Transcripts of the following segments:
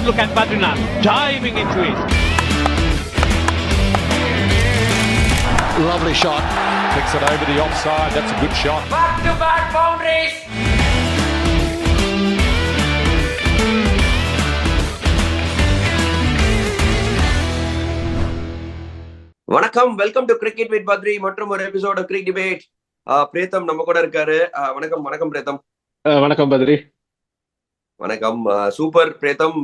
look at Badrinath diving into it. Lovely shot. Picks it over the offside. That's a good shot. Back-to-back boundaries. வணக்கம், welcome to cricket with Badri மற்றும் ஒரு episode கிரிக் debate. பிரேத்தம் நம்ம கூட இருக்காரு. வணக்கம் பிரேத்தம். வணக்கம் பத்ரி. வணக்கம். Super Preetham.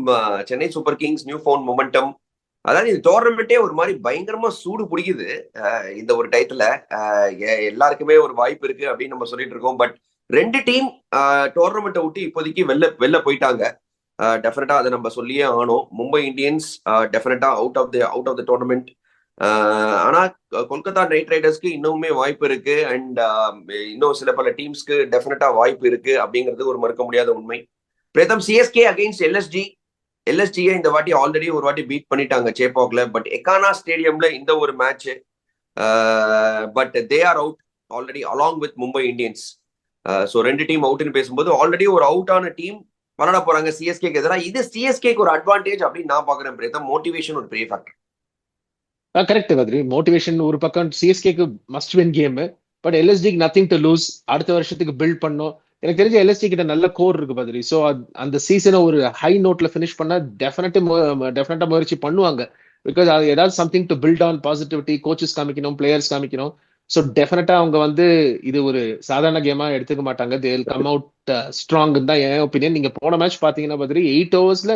Chennai Super Kings new found momentum. அதாவது இந்த டோர்னமெண்ட்டே ஒரு மாதிரி பயங்கரமா சூடு பிடிக்குது. இந்த ஒரு டயத்துல எல்லாருக்குமே ஒரு வாய்ப்பு இருக்கு அப்படின்னு நம்ம சொல்லிட்டு இருக்கோம். பட் ரெண்டு டீம் டோர்னமெண்ட்டை விட்டு இப்போதைக்கு வெளில போயிட்டாங்க. டெஃபினட்டா அதை நம்ம சொல்லியே ஆனோம். மும்பை இந்தியன்ஸ் டெஃபினட்டா அவுட் ஆஃப் த டோர்னமெண்ட். ஆனா கொல்கத்தா நைட் ரைடர்ஸ்க்கு இன்னுமே வாய்ப்பு இருக்கு. அண்ட் இன்னும் சில பல டீம்ஸ்க்கு டெஃபினட்டா வாய்ப்பு இருக்கு அப்படிங்கிறது ஒரு மறுக்க முடியாத உண்மை. பிரேதம், சிஎஸ்கே அகைன்ஸ்ட் எல்எஸ்ஜியை இந்த வாட்டி ஆல்ரெடி ஒரு வாட்டி பீட் பண்ணிட்டாங்க சேப்பாக்ல. பட் எக்கானா ஸ்டேடியம்ல இந்த ஒரு match. But they are out already along with Mumbai Indians. So ரெண்டு டீம் அவுட்னு பேசும்போது ஆல்ரெடி ஒரு அவுட் ஆன டீம் விளையாட போறாங்க சிஎஸ்கேக்கு எதிராக. இது சிஎஸ்கேக்கு ஒரு அட்வான்டேஜ் அப்படின்னு நான் பாக்குறேன் பிரேதம். மோட்டிவேஷன் ஒரு பெரிய ஃபேக்டர். கரெக்ட் பத்ரி. மோட்டிவேஷன் ஒரு பக்கம், சிஎஸ்கேக்கு மஸ்ட் வின் கேம். பட் எல்எஸ்டிக்கு நத்திங் டு லூஸ். அடுத்த வருஷத்துக்கு பில்ட் பண்ணும். எனக்கு தெரிஞ்ச எல்எஸ்டி கிட்ட நல்ல கோர் இருக்கு பத்ரி. ஸோ அந்த சீசனை ஒரு ஹை நோட்ல ஃபினிஷ் பண்ண டெஃபினட்டா முயற்சி பண்ணுவாங்க. பிகாஸ் அது ஏதாவது something to build on positivity coaches காமிக்கணும், பிளேயர்ஸ் காமிக்கணும். ஸோ டெஃபினட்டா அவங்க இது ஒரு சாதாரண கேமா எடுத்துக்க மாட்டாங்க. They will come out strong தான் என் ஒப்பீனியன். நீங்க போன மேட்ச் பாத்தீங்கன்னா பத்ரி 8 ஓவர்ஸ்ல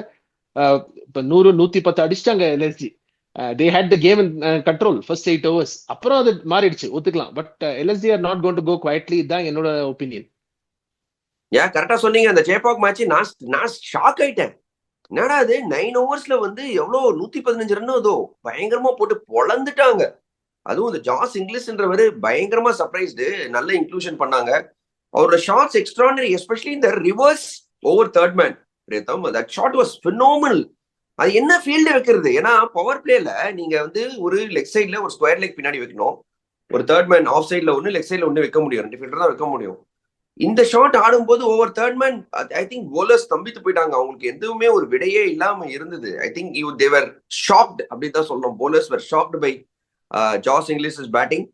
இப்போ 100-110 அடிச்சிட்டாங்க LSG. they had the game in control first 8 overs. அப்புறம் அது மாறிடுச்சு, ஒத்துக்கலாம். But LSG are not going to go quietly. தான் என்னோட ஒப்பீனியன். கரெக்டா சொன்னீங்க. அந்த சேப்பாக் மேட்ச் நான் ஷாக் ஆயிட்டேன். என்னடா அது 9 ஓவர்ஸ்ல எவ்வளவு 115 ரன் ஏதோ பயங்கரமா போட்டு பொழந்துட்டாங்க. அதுவும் இந்த ஜாஸ் இங்கிலீஷ்ன்றவரு பயங்கரமா சர்ப்ரைஸ்டு. நல்ல இன்க்ளூஷன் பண்ணாங்க. அவரோட ஷாட்ஸ் எக்ஸ்ட்ரானரி, எஸ்பெஷலி இந்த reverse over third man Preetham. That shot was phenomenal. அது என்ன ஃபீல்டு வைக்கிறது? ஏன்னா பவர் பிளேல நீங்க ஒரு லெக் சைட்ல ஒரு ஸ்கொயர் லெக் பின்னாடி வைக்கணும். ஒரு தேர்ட் மேன் ஆஃப் சைட்ல ஒன்னு, லெக் சைட்ல ஒன்னு வைக்க முடியும். 2 ஃபீல்டர் தான் வைக்க முடியும். இந்த ஷாட் ஆடும்போது over third man I think bowlers தம்பித்து போயிட்டாங்க. அவங்களுக்கு எதுவுமே ஒரு விடையே இல்லாம இருந்தது. I think they var shocked அப்படின்னு தான் சொல்லணும். Bowlers were shocked by Josh Inglis batting.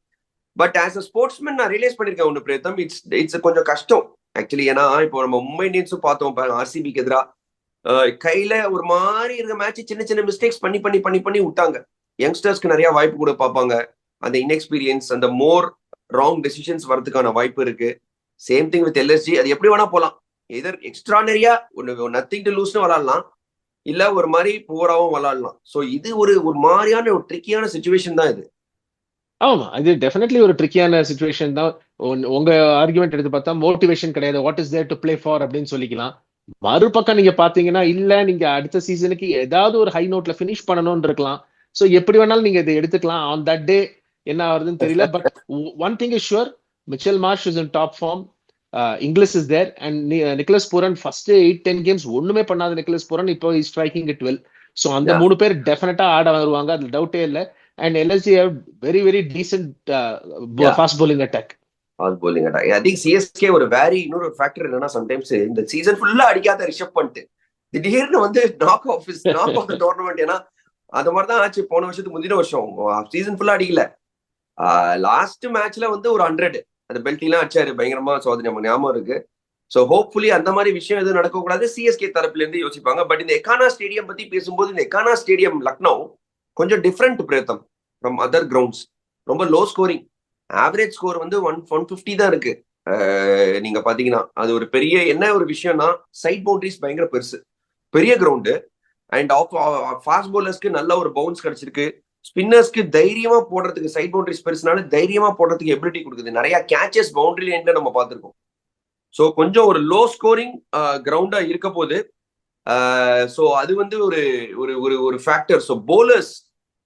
But as a sportsman நான் ரியலைஸ் பண்ணிருக்கேன் ஒன்று பிரேதம். இட்ஸ் கொஞ்சம் கஷ்டம் ஆக்சுவலி. ஏன்னா இப்போ நம்ம மும்பை இந்தியன்ஸும் பார்த்தோம் ஆர்சிபிக்கு எதிராக கையில ஒரு மாதிரி இருக்க மேட்ச் சின்ன சின்ன மிஸ்டேக்ஸ் பண்ணி விட்டாங்க. யங்ஸ்டர்ஸ்க்கு நிறைய வாய்ப்பு கூட பார்ப்பாங்க. அந்த இன்எக்ஸ்பீரியன்ஸ், அந்த மோர் ராங் டெசிஷன்ஸ் வரதுக்கான வாய்ப்பு இருக்கு. Same thing with LSG. அது எப்படி வேணா போலாம். எதர் எக்ஸ்ட்ரானரியா நத்திங் டு லூஸ்னு விளாடலாம், இல்ல ஒரு மாதிரி புவராவும் விளாடலாம். ஸோ இது ஒரு மாதிரியான ஒரு ட்ரிக்கியான சிச்சுவேஷன் தான் இது. ஆமா, இது டெஃபினெட்லி ஒரு ட்ரிக்கியான சிச்சுவேஷன் தான். உங்க ஆர்குமெண்ட் எடுத்து பார்த்தா மோட்டிவேஷன் கிடையாது, what is there to play for அப்படின்னு சொல்லிக்கலாம். மறுபக்கம் நீங்க பாத்தீங்கன்னா இல்ல, நீங்க அடுத்த சீசனுக்கு ஏதாவது ஒரு ஹை நோட்ல பினிஷ் பண்ணணும்னு இருக்கலாம். சோ எப்படி வேணாலும் நீங்க இதை எடுத்துக்கலாம். ஆன் தட் டே என்ன ஆகுதுன்னு தெரியல. But one thing is sure, Mitchell Marsh is in top form, Inglis is there, and Nicholas Pooran first 8-10 games ஒண்ணுமே பண்ணாத நிக்கலஸ் பூரன் இப்போ is striking it well. So அந்த 3 பேர் டெஃபினட்டா ஆட வருவாங்க, அதுல டவுட்டே இல்லை. And LSG have very very decent fast bowling attack. I think CSK ஒரு இன்னொரு ஃபேக்டர் என்னன்னா, சம்டைம்ஸ் இந்த சீசன் ஃபுல்லா அடிக்காத ரிஷப் பண்ட் திடீர்னு நாக் ஆஃப் தி டோர்னமெண்ட். ஏன்னா அந்த மாதிரி தான் ஆச்சு போன வருஷத்துக்கு முந்தின வருஷம். சீசன் ஃபுல்லா அடிக்கல. லாஸ்ட் மேட்ச்ல ஒரு 100 அந்த பெல்ட் எல்லாம் அடிச்சாரு பயங்கரமா. ஸோ அது நம்ம ஞாபகம் இருக்கு. ஸோ ஹோப்ஃபுல்லி அந்த மாதிரி விஷயம் எதுவும் நடக்கக்கூடாது சிஎஸ்கே தரப்புல இருந்து யோசிப்பாங்க. பட் இந்த எக்கானா ஸ்டேடியம் பத்தி பேசும்போது, இந்த எக்கானா ஸ்டேடியம் லக்னோ கொஞ்சம் டிஃப்ரெண்ட் பிரேத்தம் ஃப்ரம் அதர் கிரவுண்ட்ஸ். ரொம்ப லோ ஸ்கோரிங். ஆவரேஜ் ஸ்கோர் 150 தான் இருக்கு. நீங்க பாத்தீங்கன்னா அது ஒரு பெரிய என்ன ஒரு விஷயம்னா, சைட் பவுண்டரிஸ் பயங்கர பெரிய கிரவுண்டு. அண்ட் ஃபாஸ்ட் பவுலர்ஸ்க்கு நல்ல ஒரு பவுன்ஸ் கிடைச்சிருக்கு. ஸ்பின்னர்ஸ்க்கு தைரியமா போடுறதுக்கு சைட் பவுண்டரிஸ் பெருசுனால தைரியமா போடுறதுக்கு எபிலிட்டி கொடுக்குது. நிறைய கேச்சஸ் பவுண்டரி லைன்ல நம்ம பார்த்திருக்கோம். ஸோ கொஞ்சம் ஒரு லோ ஸ்கோரிங் கிரவுண்டா இருக்க போது. ஸோ அது ஒரு factor. So bowlers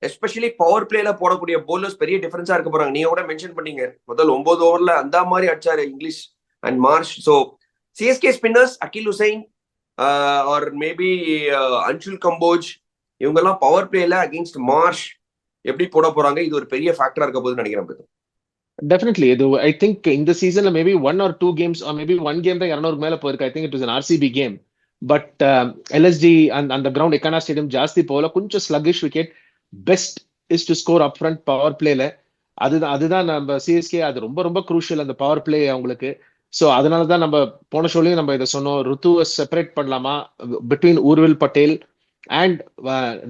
especially power பிளேல போடக்கூடிய போலர்ஸ் பெரிய டிஃபரன்ஸா இருக்க போறாங்க. நீங்க கூட மென்ஷன் பண்ணீங்க, முதல் 9 ஓவர்ல அந்த மாதிரி அடிச்சாரு Inglis and Marsh. So CSK spinners Akeal Hosein or maybe Anshul Kamboj, இவங்கெல்லாம் பவர் பிளேல அகேன்ஸ்ட் மார்ஷ் எப்படி போட போறாங்க, இது ஒரு பெரிய ஃபேக்டரா இருக்க போதுன்னு நினைக்கிறேன். Definitely. I think in the season maybe 1 or 2 games or maybe 1 game தான் 200 மேல போயிருக்கு. I think it was an RCB game. But LSG அந்த கிரவுண்ட் எக்கானா ஸ்டேடியம் ஜாஸ்தி போல கொஞ்சம் sluggish wicket. Best is to score up front power பிளேல. அதுதான் நம்ம சிஎஸ்கே அது ரொம்ப ரொம்ப குரூஷியல் அந்த பவர் பிளே அவங்களுக்கு. ஸோ அதனாலதான் நம்ம போன ஷோலையும் நம்ம இதை சொன்னோம், ருத்துவை செப்பரேட் பண்ணலாமா between Urvil Patel and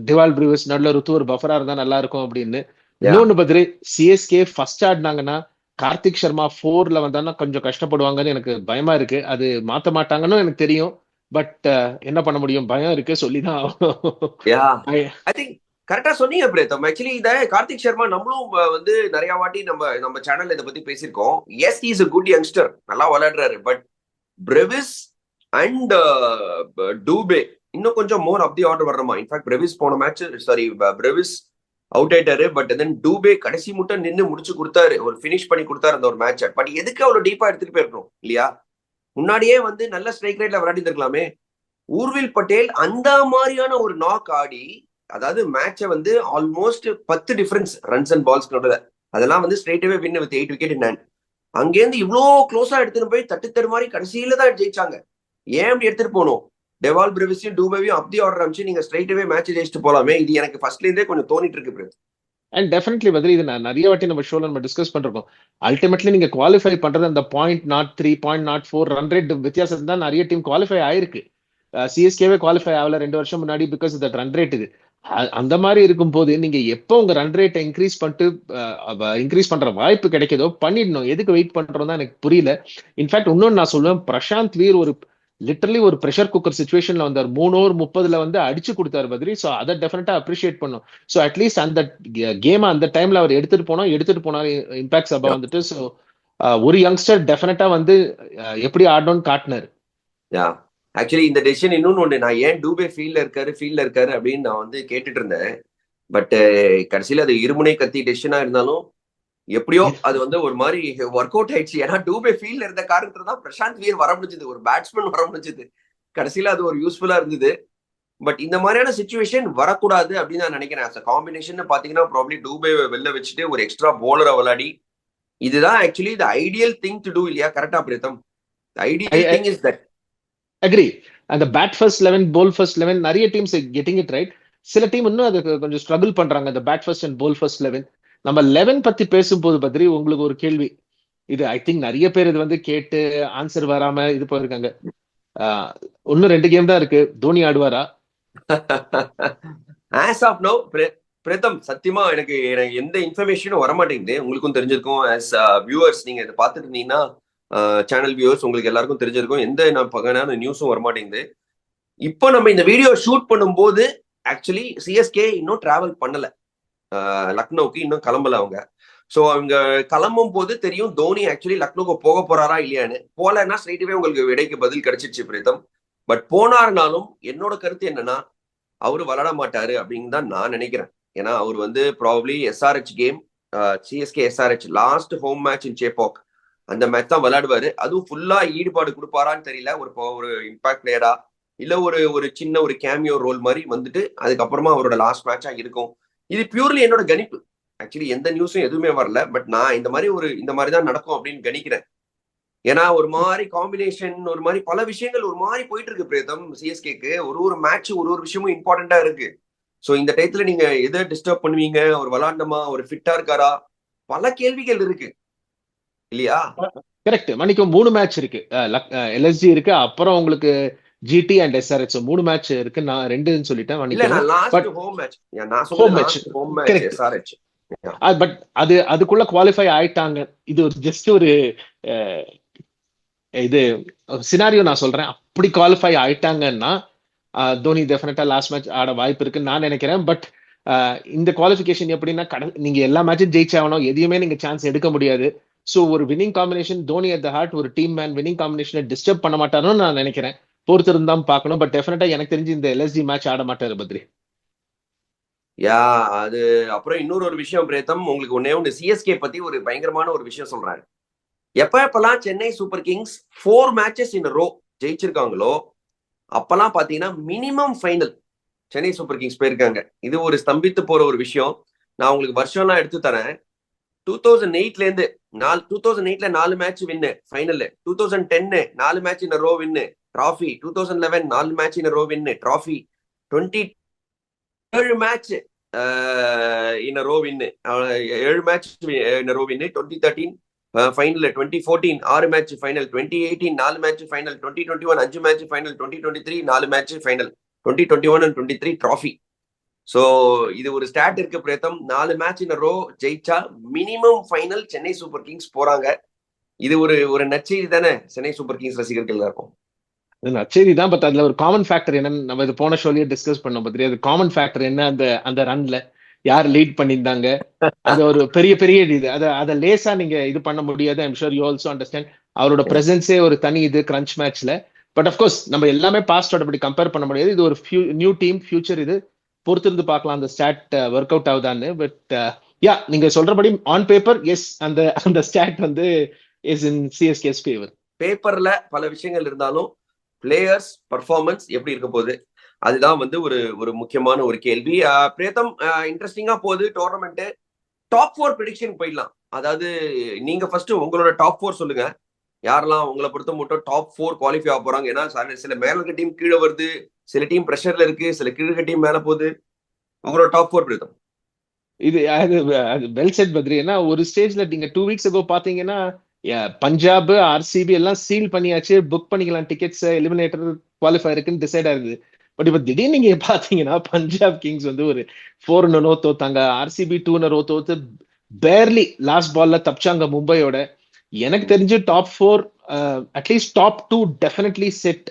Dewald Brevis, நடுவில் ருத்து ஒரு பஃபரா இருந்தா நல்லா இருக்கும் அப்படின்னு. இன்னொன்னு பதிரி சிஎஸ்கே ஃபர்ஸ்ட் ஆடினாங்கன்னா கார்த்திக் சர்மா 4ல வந்தான்னா கொஞ்சம் கஷ்டப்படுவாங்கன்னு எனக்கு பயமா இருக்கு. அது மாத்த மாட்டாங்கன்னு எனக்கு தெரியும். பட் என்ன பண்ண முடியும், பயம் இருக்கு, சொல்லிதான் கரெக்டா சொன்னீங்க பிரேத்தம். ஆக்சுவலி இத கார்த்திக் சர்மா நம்மளும் வந்து நிறைய வாட்டி நம்ம சேனல்ல இதை பத்தி பேசியிருக்கோம். Yes is a good youngster, நல்லா விளையாடுறாரு. பட் பிரேவிஸ் அண்ட் டூபே இன்னும் கொஞ்சம் மோர் ஆஃப் தி ஆர்டர் வரணுமா. இன்ஃபேக்ட் பிரேவிஸ் அவுட் ஆயிட்டாரு. பட் தென் டூபே கடைசி முட்டை நின்று முடிச்சு கொடுத்தாரு, ஒரு பினிஷ் பண்ணி கொடுத்தாரு அந்த ஒரு மேட்சை. பட் எதுக்கு அவ்வளவு டீப்பா எடுத்துட்டு போயிருக்கணும் இல்லையா? முன்னாடியே வந்து நல்ல ஸ்ட்ரைக் ரேட்ல விளையாடி இருக்கலாமே. ஊர்வில் பட்டேல் அந்த மாதிரியான ஒரு நாக் ஆடி, அதாவது மேட்சை வந்து almost 10 difference runs and balls அதெல்லாம் வந்து ஸ்ட்ரெயிட்டாவே win with 8 wicket in hand. அங்கேருந்து இவ்வளோ க்ளோஸா எடுத்துட்டு போய் தட்டு மாதிரி கடைசியில தான் ஜெயிச்சாங்க. ஏன் அப்படி எடுத்துட்டு போகணும்? டெவால் பிரேவிஸையும் டூபேவையும் அப்படி ஆர்டர் அமைச்சு நீங்க ஸ்ட்ரெயிட்டாவே மேட்ச் ஜெயிச்சுட்டு போலாமே. இது எனக்கு ஃபர்ஸ்ட்ல இருந்தே கொஞ்சம் தோணிட்டு இருக்கு. அண்ட் டெஃபினெட்லி பதில் இது நான் நிறைய வாட்டி நம்ம ஷோல நம்ம டிஸ்கஸ் பண்ணிருக்கோம். அல்டிமேட்லி நீங்க குவாலிஃபை பண்றது அந்த 0.03 0.04 ரன் ரேட் வித்தியாசம் தான் நிறைய டீம் குவாலிஃபை ஆயிருக்கு. சிஎஸ்கேவே குவாலிஃபை ஆகல 2 வருஷம் முன்னாடி பிகாஸ் தட் ரன் ரேட். இது அந்த மாதிரி இருக்கும் போது நீங்க எப்போ உங்க ரன் ரேட்டை இன்க்ரீஸ் பண்ற வாய்ப்பு கிடைக்குதோ பண்ணிடணும். எதுக்கு வெயிட் பண்றோம் தான் எனக்கு புரியல. இன்ஃபேக்ட் இன்னொன்னு நான் சொல்லுவேன், பிரசாந்த் வீர் ஒரு லிட்டரலி ஒரு ப்ரெஷர் குக்கர் சிச்சுவேஷன்ல வந்தார். 3 ஓவர் 30ல வந்து அடிச்சு கொடுத்தாரு பதிரி. ஸோ அதை டெஃபினட்டா அப்ரிஷியேட் பண்ணும். ஸோ அட்லீஸ்ட் அந்த கேம் அந்த டைம்ல அவர் எடுத்துட்டு போனார் இம்பாக்ட் சபா வந்துட்டு. ஸோ ஒரு யங்ஸ்டர் டெஃபினட்டா வந்து எப்படி ஆடணும்னு காட்டினாரு. ஆக்சுவலி இந்த டெசிஷன் இன்னொன்னு ஒண்ணு, நான் ஏன் டூபே ஃபீல்ட்ல இருக்காரு அப்படின்னு நான் வந்து கேட்டுட்டு இருந்தேன். பட் கடைசியில அது இருமுனை கத்தி டெசிஷனா இருந்தாலும் எப்படியோ அது வந்து ஒரு மாதிரி ஒர்க் அவுட் ஆயிடுச்சு. ஏன்னா டூபே ஃபீல்ட்ல இருந்த காரணத்துல தான் பிரசாந்த் வீர் வர முடிஞ்சது, ஒரு பேட்ஸ்மேன் வர முடிஞ்சது. கடைசியில அது ஒரு யூஸ்ஃபுல்லா இருந்தது. பட் இந்த மாதிரியான சிச்சுவேஷன் வரக்கூடாது அப்படின்னு நான் நினைக்கிறேன். அஸ் அ காம்பினேஷன் பாத்தீங்கன்னா ப்ராப்ளி டூபே வெளில வச்சுட்டு ஒரு எக்ஸ்ட்ரா போலரை விளையாடி, இதுதான் actually the ideal thing to do இல்லையா? கரெக்டா Preetham? Ideal thing is that. Agree. அந்த பேட் ஃபர்ஸ்ட் 11 போல் ஃபர்ஸ்ட் 11 நிறைய டீம்ஸ் கெட்டிங் இட் ரைட். சில டீம் இன்னும் அதுக்கு கொஞ்சம் ஸ்ட்ரகிள் பண்றாங்க, அந்த bat first and bowl first 11. நம்ம 11 பத்தி பேசும்போது பத்ரி உங்களுக்கு ஒரு கேள்வி. இது ஐ திங்க் நிறைய பேர் இது வந்து கேட்டு ஆன்சர் வராம இது போயிருக்காங்க. இன்னும் 2 கேம் தான் இருக்கு, தோனி ஆடுவாரா? ஆஸ் ஆஃப் நோ பிரீத்தம் சத்தியமா எனக்கு எந்த இன்ஃபர்மேஷனும் வரமாட்டேங்குது. உங்களுக்கும் தெரிஞ்சிருக்கும், ஆஸ் வியூவர்ஸ் நீங்க இதை பார்த்துட்டு இருந்தீங்கன்னா சேனல் வியூவர்ஸ் உங்களுக்கு எல்லாருக்கும் தெரிஞ்சிருக்கும், எந்த நான் பகனான நியூஸும் வரமாட்டேங்குது. இப்போ நம்ம இந்த வீடியோ ஷூட் பண்ணும்போது ஆக்சுவலி சிஎஸ்கே இன்னும் டிராவல் பண்ணல, லக்னோவுக்கு இன்னும் கிளம்பல அவங்க. ஸோ அவங்க கிளம்பும் போது தெரியும் தோனி ஆக்சுவலி லக்னோக்கு போக போறாரா இல்லையான்னு. போலன்னா ஸ்ட்ரெயிட்டாவே உங்களுக்கு விடைக்கு பதில் கிடைச்சிருச்சு பிரீத்தம். பட் போனாருனாலும் என்னோட கருத்து என்னன்னா அவரு விளையாட மாட்டாரு அப்படின்னு தான் நான் நினைக்கிறேன். ஏன்னா அவர் வந்து probably SRH game, CSK SRH last home match in Chepauk, அந்த மேட்ச் தான் விளையாடுவாரு. அதுவும் ஃபுல்லா ஈடுபாடு கொடுப்பாரான்னு தெரியல. ஒரு இம்பாக்ட் பிளேயரா இல்ல ஒரு சின்ன ஒரு கேமியோ ரோல் மாதிரி வந்துட்டு அதுக்கப்புறமா அவரோட லாஸ்ட் மேட்சா இருக்கும். இது பியூர்லி என்னோட கணிப்பு. ஆக்சுவலி எந்த நியூஸும் எதுவுமே வரல. பட் நான் இந்த மாதிரி தான் நடக்கும் அப்படின்னு கணிக்கிறேன். ஏன்னா ஒரு மாதிரி காம்பினேஷன், ஒரு மாதிரி பல விஷயங்கள் ஒரு மாதிரி போயிட்டு இருக்கு பிரேதம். சிஎஸ்கேக்கு ஒரு மேட்ச் ஒரு விஷயமும் இம்பார்ட்டண்டா இருக்கு. ஸோ இந்த டயத்துல நீங்க எதை டிஸ்டர்ப் பண்ணுவீங்க? ஒரு விளாண்டமா, ஒரு ஃபிட்டா இருக்காரா, பல கேள்விகள் இருக்கு இல்லையா? கரெக்ட். மணிக்கும் 3 மேட்ச் இருக்கு, எல்எஸ்ஜி இருக்கு, அப்புறம் உங்களுக்கு ஜிடி அண்ட் SRH 3 மேட்ச் இருக்கு. நான் 2ன்னு சொல்லிட்டேன். பட் அதுக்குள்ள குவாலிஃபை ஆயிட்டாங்க. இது ஒரு ஜஸ்ட் ஒரு இது சினாரியோ நான் சொல்றேன். அப்படி குவாலிஃபை ஆயிட்டாங்கன்னா தோனி டெஃபினட்டா லாஸ்ட் மேட்ச் ஆட வாய்ப்பு இருக்குன்னு நான் நினைக்கிறேன். பட் இந்த குவாலிஃபிகேஷன் எப்படின்னா நீங்க எல்லா மேட்சும் ஜெயிச்சாகணும், எதையுமே நீங்க சான்ஸ் எடுக்க முடியாது. ஸோ ஒரு winning combination, Dhoni at the heart, ஒரு டீம் மேன், வின்னிங் காம்பினேஷனை டிஸ்டர்ப் பண்ண மாட்டாருன்னு நான் நினைக்கிறேன். பொறுத்திருந்தான் பார்க்கணும். பட் டெஃபினட்டா எனக்கு தெரிஞ்சு இந்த எல்எஸ்ஜி மேட்ச் ஆட மாட்டாரு பத்ரி. அது அப்புறம் இன்னொரு விஷயம் பிரேத்தம், உங்களுக்கு ஒண்ணு சிஎஸ்கே பத்தி ஒரு பயங்கரமான ஒரு விஷயம் சொல்றாரு. எப்பெல்லாம் Chennai Super Kings 4 matches in row ஜெயிச்சிருக்காங்களோ அப்பெல்லாம் பாத்தீங்கன்னா minimum final Chennai Super Kings போயிருக்காங்க. இது ஒரு ஸ்தம்பித்து போற ஒரு விஷயம். நான் உங்களுக்கு வருஷம்லாம் எடுத்து தரேன். 2008ல 4 match win final, 2010 4 match in row win trophy. 2011 4 match in row win trophy. 27 match in row win, 7 match in row win. 2013 final, 2014 6 match final, 2018 4 match final, 2021 5 match final, 2023 4 match final, 2021 and 23 trophy. So இது ஒரு stat இருக்கு Preetham. 4 match in row ஜெயிச்சா minimum final Chennai Super Kings போறாங்க. இது ஒரு நற்செய்தி தானே Chennai Super Kings ரசிகர்கள் இருக்கும். நச்சேரி தான். பட் அதுல ஒரு காமன் ஃபேக்டர் என்னன்னு நம்ம இது போன ஷோலயே டிஸ்கஸ் பண்ணோம் பத்திரி. அது காமன் ஃபேக்டர் என்ன, அந்த ரன்ல யார் லீட் பண்ணியிருந்தாங்க, அது ஒரு பெரிய இது. அதை லேசா நீங்க இது பண்ண முடியாது. I'm sure you also understand. அவரோட பிரசன்ஸே ஒரு தனி இது கிரன்ச் மேட்ச்ல. பட் அஃப்கோர்ஸ் நம்ம எல்லாமே பாஸ்டோட அப்படி கம்பேர் பண்ண முடியாது. இது ஒரு நியூ டீம், ஃபியூச்சர். இது பொறுத்திருந்து பார்க்கலாம் அந்த ஸ்டாட் ஒர்க் அவுட் ஆகுதான்னு. பட் யா, நீங்க சொல்றபடி ஆன் பேப்பர் எஸ், அந்த ஸ்டாட் வந்து இஸ் இன் சிஎஸ்கேஸ் ஃபேவர். பேப்பர்ல பல விஷயங்கள் இருந்தாலும் பிளேயர்ஸ் பர்ஃபார்மன்ஸ் எப்படி இருக்க போகுது, அதுதான் வந்து ஒரு முக்கியமான ஒரு கேள்வி. பிரேத்தம், இன்ட்ரெஸ்டிங்கா போகுது டோர்னமெண்ட். டாப் 4 ப்ரெடிக்ஷன் போயிடலாம். அதாவது நீங்க ஃபர்ஸ்ட் உங்களோட டாப் 4 சொல்லுங்க. யாரெல்லாம் உங்களை பொறுத்த மட்டும் டாப் 4 குவாலிஃபை ஆக போறாங்க? ஏன்னா சில மேல இருக்க டீம் கீழே வருது, சில டீம் பிரஷர்ல இருக்கு, சில கீழே இருக்க டீம் மேல போகுது. உங்களோட டாப் 4 பிரேத்தம். இது வெல் செட் பத்ரி. ஏன்னா ஒரு ஸ்டேஜ்ல நீங்க 2 weeks ago பாத்தீங்கன்னா பஞ்சாப், ஆர்சிபி எல்லாம் சீல் பண்ணியாச்சு, புக் பண்ணிக்கலாம் டிக்கெட்ஸ், எலிமினேட்டர் குவாலிஃபயருக்குன்னு டிசைட் ஆயிருது. பட் இப்ப திடீர்னு நீங்க பாத்தீங்கன்னா பஞ்சாப் கிங்ஸ் வந்து ஒரு 4-0 தோத்தாங்க, ஆர்சிபி 2-0 தோத்து பேர்லி லாஸ்ட் பால்ல தப்பிச்சாங்க மும்பையோட. எனக்கு தெரிஞ்சு top 4 at least top 2 definitely set.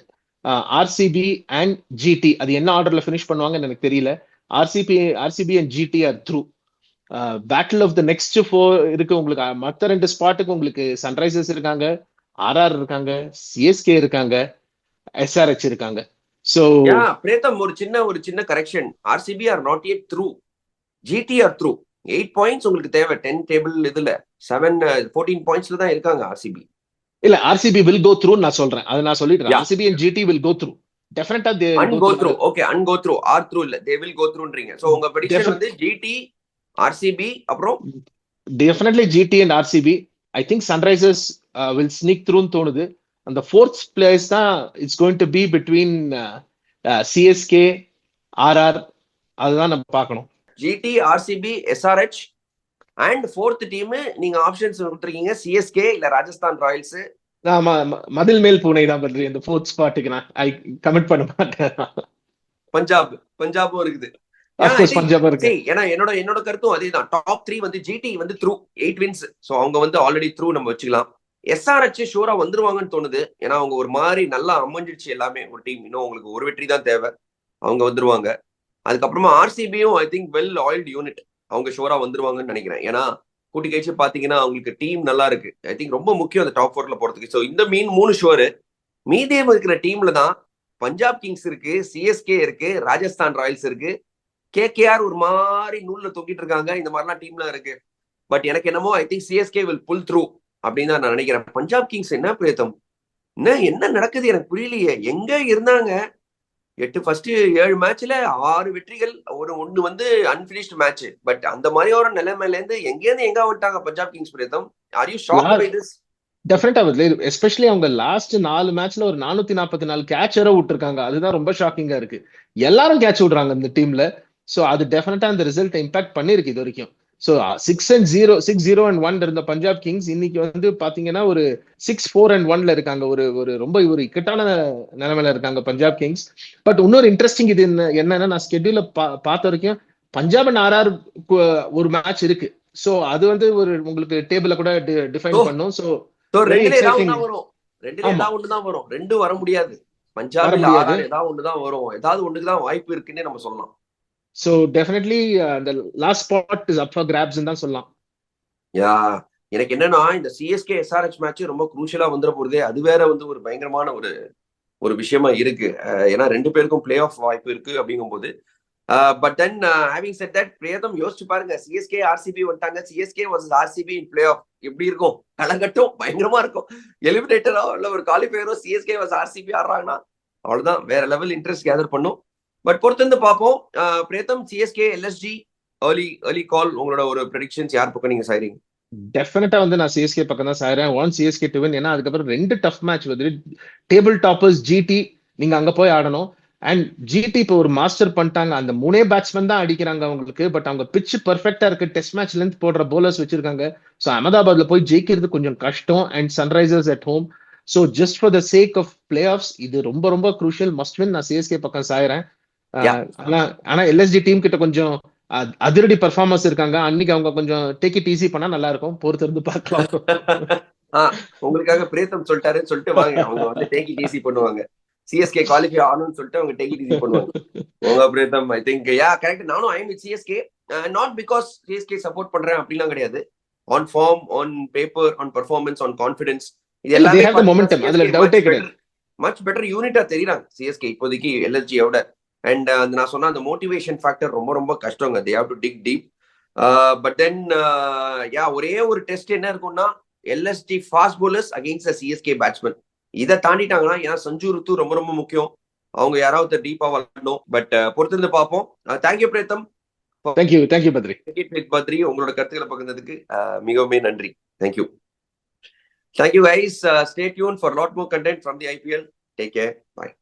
RCB and GT, அது என்ன ஆர்டர்ல ஃபினிஷ் பண்ணுவாங்கன்னு எனக்கு தெரியல. RCB and GT are through. Battle of the next 4 இருக்கு உங்களுக்கு. மற்ற 2 ஸ்பாட்டுக்கு உங்களுக்கு சன்ரைசர்ஸ் இருக்காங்க, ஆர்ஆர் இருக்காங்க, சிஎஸ்கே இருக்காங்க, எஸ்ஆர்ஹெச் இருக்காங்க. சோ பிரேத்தம், ஒரு சின்ன correction. RCB are not yet through, GT are through. 8 points உங்களுக்கு தேவை 10 டேபிள் இதுல. 14 பாயிண்ட்ஸ்ல தான் இருக்காங்க ஆர்சிபி. இல்ல, ஆர்சிபி வில் கோ த்ரூ நான் சொல்றேன். அதை நான் சொல்லிட்டேன். RCB and GT will go through டெஃபினட்டா. They go through. Okay, go through. Or through இல்ல, தே வில் கோ த்ரூன்றீங்க. சோ உங்க ப்ரெடிக்ஷன் வந்து ஜிடி, ஆர்சிபி, அப்புறம் definitely GT and RCB. I think Sunrisers will sneak த்ரூன்னு தோணுது. அந்த 4th பிளேஸ் தான் it's going to be between CSK, RR. அதுதான் நம்ம பார்க்கணும். GT, RCB, SRH and 4th team நீங்க ஆப்ஷன்ஸ் கொடுத்துருக்கீங்க, சிஎஸ்கே இல்ல ராஜஸ்தான் ராயல்ஸ். மதில் மேல் பூனை தான் பண்றீங்க. இந்த 4th ஸ்பாட்டுக்கு நான் ஐ கமிட் பண்ண மாட்டேன். பஞ்சாபும் இருக்குது. பஞ்சாப் இருக்கு. ஏன்னா என்னோட கருத்தும் அதேதான். டாப் 3 வந்து ஜிடி வந்து த்ரூ 8 wins. சோ அவங்க வந்து ஆல்ரெடி த்ரூ நம்ம வச்சுக்கலாம். எஸ்ஆர்ஹெச் ஷூரா வந்துருவாங்கன்னு தோணுது. ஏன்னா அவங்க ஒரு மாதிரி நல்லா அமைஞ்சிடுச்சு எல்லாமே. ஒரு டீம் இன்னும் அவங்களுக்கு ஒரு வெற்றி தான் தேவை, அவங்க வந்துருவாங்க. அதுக்கப்புறமா ஆர்சிபியும் I think well oiled unit, அவங்க ஷூரா வந்துருவாங்கன்னு நினைக்கிறேன். ஏன்னா கூட்டி கழிச்சு பாத்தீங்கன்னா அவங்களுக்கு டீம் நல்லா இருக்கு. ஐ திங்க் ரொம்ப முக்கியம் அந்த டாப் 4ல போறதுக்கு. ஸோ இந்த 3 ஷோரு மீதியம் இருக்கிற டீம்ல தான் பஞ்சாப் கிங்ஸ் இருக்கு, சிஎஸ்கே இருக்கு, ராஜஸ்தான் ராயல்ஸ் இருக்கு, கேகேஆர் ஒரு மாதிரி நூல்ல தொங்கிட்டு இருக்காங்க. இந்த மாதிரிலாம் டீம்ல இருக்கு. பட் எனக்கு என்னமோ I think CSK will pull through அப்படின்னு தான் நான் நினைக்கிறேன். பஞ்சாப் கிங்ஸ் என்ன பிரேத்தம், என்ன நடக்குது எனக்கு புரியலையே. எங்க இருந்தாங்க 7 மேட்ச்ல 6 வெற்றிகள், 1 வந்து அன்பினிஷ்டு மேட்ச். பட் அந்த மாதிரி ஒரு நிலைமையில இருந்து எங்க வந்துட்டாங்க Punjab Kings Preetham? Are you shocked by this? டெஃபினட்டா எஸ்பெஷலி அவங்க லாஸ்ட் 4 மேட்ச்ல ஒரு 444 கேட்சரை விட்டுருக்காங்க. அதுதான் ரொம்ப ஷாக்கிங்கா இருக்கு. எல்லாரும் கேட்ச் விடுறாங்க இந்த டீம்ல. சோ அது டெஃபினட்டா அந்த ரிசல்ட் இம்பாக்ட் பண்ணிருக்கு இது வரைக்கும். சோ 6-0-1 இருந்த பஞ்சாப் கிங்ஸ் இன்னைக்கு வந்து பாத்தீங்கன்னா ஒரு 6-4-1 இருக்காங்க. ஒரு ரொம்ப ஒரு இக்கட்டான நிலைமையில இருக்காங்க பஞ்சாப் கிங்ஸ். பட் இன்னொரு இன்ட்ரெஸ்டிங் இது என்னன்னா, நான் ஸ்கெட்யூல பார்த்த வரைக்கும் பஞ்சாப் அண்ட் ஆர்ஆர் ஒரு மேட்ச் இருக்கு. சோ அது வந்து ஒரு உங்களுக்கு டேபிள கூட டிஃபைன் பண்ணும். சோ ரெண்டு வர முடியாது. பஞ்சாப் ஏதாவது ஒண்ணுதான் வரும். ஏதாவது ஒண்ணுக்கு தான் வாய்ப்பு இருக்குன்னு நம்ம சொல்லலாம். So definitely the last spot is up for grabs தான் சொல்லலாம். எனக்கு என்னன்னா இந்த சிஎஸ்கே எஸ்ஆர்ஹெச் மேட்ச் ரொம்ப குரூஷியலா வந்துட போறதே. அது வேற வந்து ஒரு பயங்கரமான ஒரு விஷயமா இருக்கு. ஏன்னா 2 பேருக்கும் பிளே ஆஃப் வாய்ப்பு இருக்கு அப்படிங்கும்போது. But then having said that, பிரேதம் யோசிச்சு பாருங்க, சிஎஸ்கே ஆர்சிபி வந்துட்டாங்க. CSK versus RCB in playoff எப்படி இருக்கும்? களங்கட்டும், பயங்கரமா இருக்கும். எலிமினேட்டரோ இல்ல ஒரு குவாலிஃபயரோ சிஎஸ்கே வர்சஸ் ஆர்சிபி ஆடுறாங்கன்னா அவ்வளவுதான், வேற லெவல் இன்ட்ரெஸ்ட் கேதர் பண்ணும். பட் பொறுத்திருந்து பார்ப்போம். பிரேத்தம், சிஎஸ்கே எல்எஸ்ஜி ஏர்லி கால், உங்களோட ஒரு ப்ரெடிக்ஷன்ஸ் யார் பக்கம் நீங்க சாயிரீங்க? டெஃபினட்டா வந்து நான் சிஎஸ்கே பக்கம் தான் சாயிறேன். Want CSK to win. ஏன்னா அதுக்கப்புறம் 2 டஃப் மேட்ச் வந்து டேபிள் டாப்பர்ஸ் ஜிடி நீங்க அங்க போய் ஆடணும். அண்ட் ஜிடி இப்போ ஒரு மாஸ்டர் பண்ணிட்டாங்க. அந்த 3 பேட்ஸ்மேன் தான் அடிக்கிறாங்க அவங்களுக்கு. பட் அவங்க பிட்ச் பெர்ஃபெக்டா இருக்கு. டெஸ்ட் மேட்ச் லென்த் போடுற போலர்ஸ் வச்சிருக்காங்க. ஸோ அகமதாபாத்ல போய் ஜெயிக்கிறது கொஞ்சம் கஷ்டம். And Sunrisers at home. So just for the sake of playoffs இது ரொம்ப ரொம்ப குரூஷியல் மஸ்ட் வின். நான் சிஎஸ்கே பக்கம் சாயிறேன். Yeah. ஆனா எல்எஸ்டி டீம் கிட்ட கொஞ்சம் அதிரடி பர்ஃபார்மன்ஸ் இருக்காங்க. அன்னைக்கு அவங்க கொஞ்சம் டேக் இட் ஈஸி பண்ணா நல்லா இருக்கும். பொறுத்து இருந்து பார்க்கலாம். உங்களுக்காக பிரேத்தம் சொல்லிட்டாருன்னு சொல்லிட்டு வாங்க. அவங்க வந்து டேக் இட் ஈஸி பண்ணுவாங்க. சிஎஸ்கே குவாலிஃபை ஆகணும்னு சொல்லிட்டு அவங்க டேக் இட் ஈஸி பண்ணுவாங்க. உங்க பிரேத்தம் ஐ திங்க் கரெக்ட். நானும் I am with CSK. Not because CSK support பண்றேன் அப்படிலாம் கிடையாது. On form, on paper, on performance, on confidence, இது எல்லாமே மொமெண்டம். அதுல டவுட்டே கிடையாது. மச் பெட்டர் யூனிட்டா தெரியுறாங்க சிஎஸ்கே இப்போதைக்கு எல்எஸ்ஜியோட. அண்ட் நான் சொன்ன அந்த மோட்டிவேஷன் ஃபேக்டர் ரொம்ப ரொம்ப கஷ்டங்க. They have to dig deep. But then ஒரே ஒரு டெஸ்ட் என்ன இருக்கும்னா LST fast bowlers against CSK batsman. இதை தாண்டிட்டாங்கன்னா ஏன்னா சஞ்சு ருத்து ரொம்ப ரொம்ப முக்கியம். அவங்க யாராவது டீப்பா விளையாடணும். பட் பொறுத்திருந்து பார்ப்போம். தேங்க்யூ பிரேத்தம். தேங்க்யூ பத்ரி. பத்ரி உங்களோட கருத்துக்களை பகிர்ந்ததுக்கு மிகவுமே நன்றி. Thank you. Thank you guys. Stay tuned for a lot more content from the IPL. Take care. Bye.